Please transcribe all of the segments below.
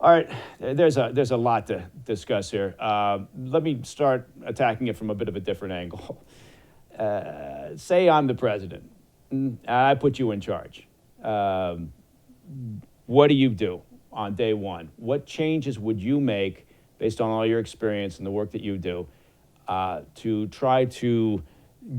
All right, there's a lot to discuss here. Let me start attacking it from a bit of a different angle. Say I'm the president, and I put you in charge. What do you do on day one? What changes would you make based on all your experience and the work that you do to try to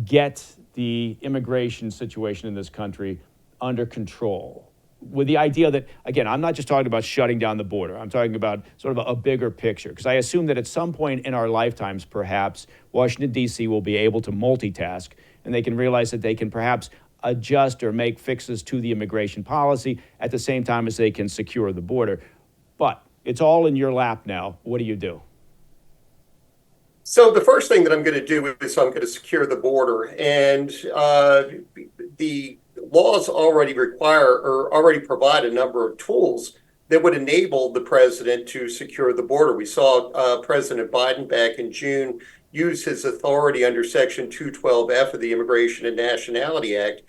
get the immigration situation in this country under control? With the idea that, again, I'm not just talking about shutting down the border. I'm talking about sort of a bigger picture. Because I assume that at some point in our lifetimes, perhaps, Washington, D.C. will be able to multitask, and they can realize that they can perhaps adjust or make fixes to the immigration policy at the same time as they can secure the border. But it's all in your lap now. What do you do? So the first thing that I'm going to do is I'm going to secure the border, and the laws already require or already provide a number of tools that would enable the president to secure the border. We saw President Biden back in June use his authority under Section 212F of the Immigration and Nationality Act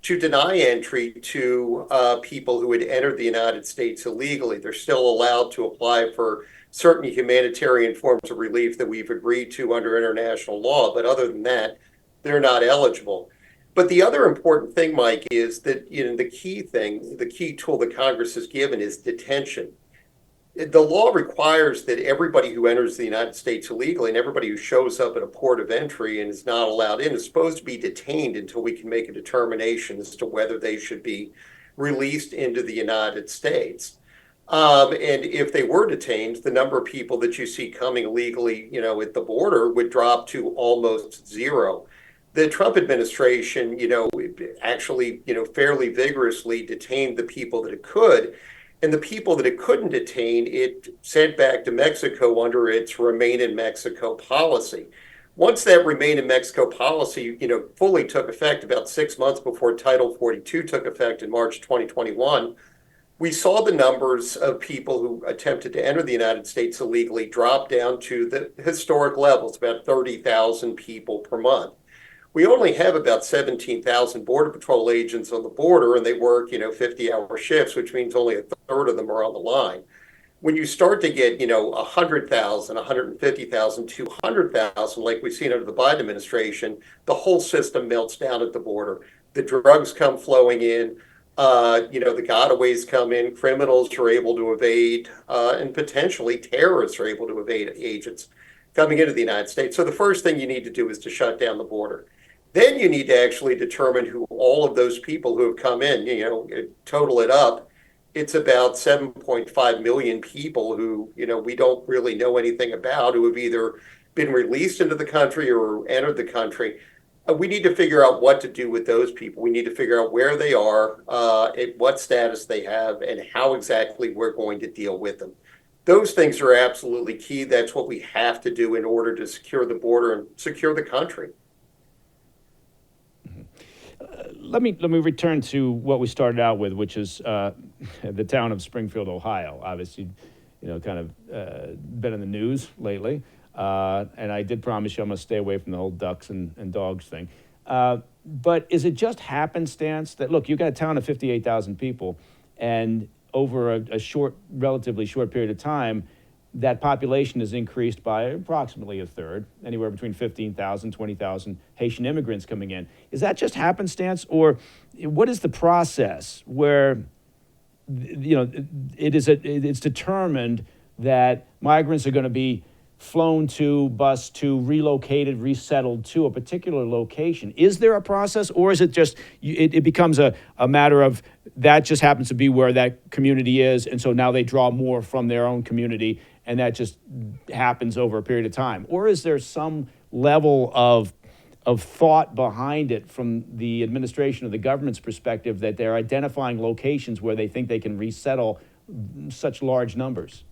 to deny entry to people who had entered the United States illegally. They're still allowed to apply for certain humanitarian forms of relief that we've agreed to under international law, but other than that, they're not eligible. But the other important thing, Mike, is that the key tool that Congress has given is detention. The law requires that everybody who enters the United States illegally and everybody who shows up at a port of entry and is not allowed in is supposed to be detained until we can make a determination as to whether they should be released into the United States. And if they were detained, the number of people that you see coming illegally, at the border would drop to almost zero. The Trump administration, actually, fairly vigorously detained the people that it could. And the people that it couldn't detain, it sent back to Mexico under its Remain in Mexico policy. Once that Remain in Mexico policy, fully took effect about 6 months before Title 42 took effect in March 2021, we saw the numbers of people who attempted to enter the United States illegally drop down to the historic levels, about 30,000 people per month. We only have about 17,000 Border Patrol agents on the border, and they work, 50-hour shifts, which means only a third of them are on the line. When you start to get, 100,000, 150,000, 200,000, like we've seen under the Biden administration, the whole system melts down at the border. The drugs come flowing in, the gotaways come in, criminals are able to evade, and potentially terrorists are able to evade agents coming into the United States. So the first thing you need to do is to shut down the border. Then you need to actually determine who all of those people who have come in, total it up. It's about 7.5 million people who, we don't really know anything about, who have either been released into the country or entered the country. We need to figure out what to do with those people. We need to figure out where they are, what status they have, and how exactly we're going to deal with them. Those things are absolutely key. That's what we have to do in order to secure the border and secure the country. Let me return to what we started out with, which is the town of Springfield, Ohio. Obviously, kind of been in the news lately. And I did promise you I'm going to stay away from the whole ducks and dogs thing. But is it just happenstance that, look, you've got a town of 58,000 people, and over a relatively short period of time, that population has increased by approximately a third, anywhere between 15,000, 20,000 Haitian immigrants coming in. Is that just happenstance, or what is the process where, it's determined that migrants are going to be flown to, bused to, relocated, resettled to a particular location? Is there a process, or is it just, it becomes a matter of that just happens to be where that community is, and so now they draw more from their own community, and that just happens over a period of time? Or is there some level of thought behind it from the administration or the government's perspective that they're identifying locations where they think they can resettle such large numbers?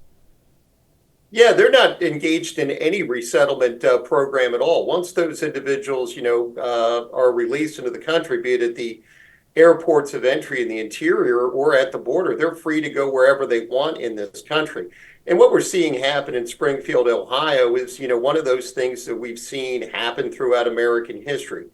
Yeah, they're not engaged in any resettlement program at all. Once those individuals, are released into the country, be it at the airports of entry in the interior or at the border, they're free to go wherever they want in this country. And what we're seeing happen in Springfield, Ohio is, one of those things that we've seen happen throughout American history.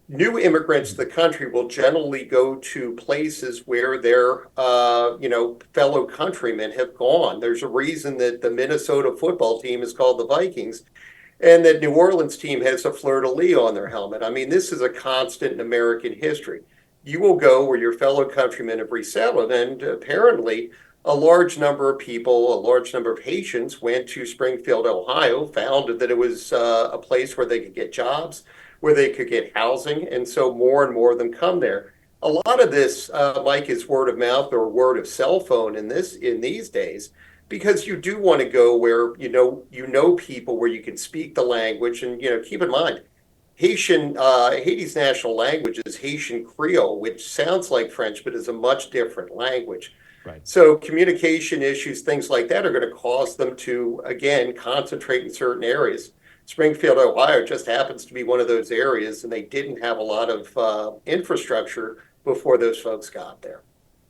new immigrants to the country will generally go to places where their fellow countrymen have gone. There's a reason that the Minnesota football team is called the Vikings, and that New Orleans team has a fleur-de-lis on their helmet. I mean, this is a constant in American history. You will go where your fellow countrymen have resettled, and apparently a large number of people, a large number of Haitians went to Springfield, Ohio, found that it was a place where they could get jobs, where they could get housing, and so more and more of them come there. A lot of this, Mike, is word of mouth or word of cell phone in these days, because you do want to go where you know people, where you can speak the language. And keep in mind, Haiti's national language is Haitian Creole, which sounds like French but is a much different language. Right. So communication issues, things like that, are going to cause them to again concentrate in certain areas. Springfield, Ohio just happens to be one of those areas, and they didn't have a lot of infrastructure before those folks got there.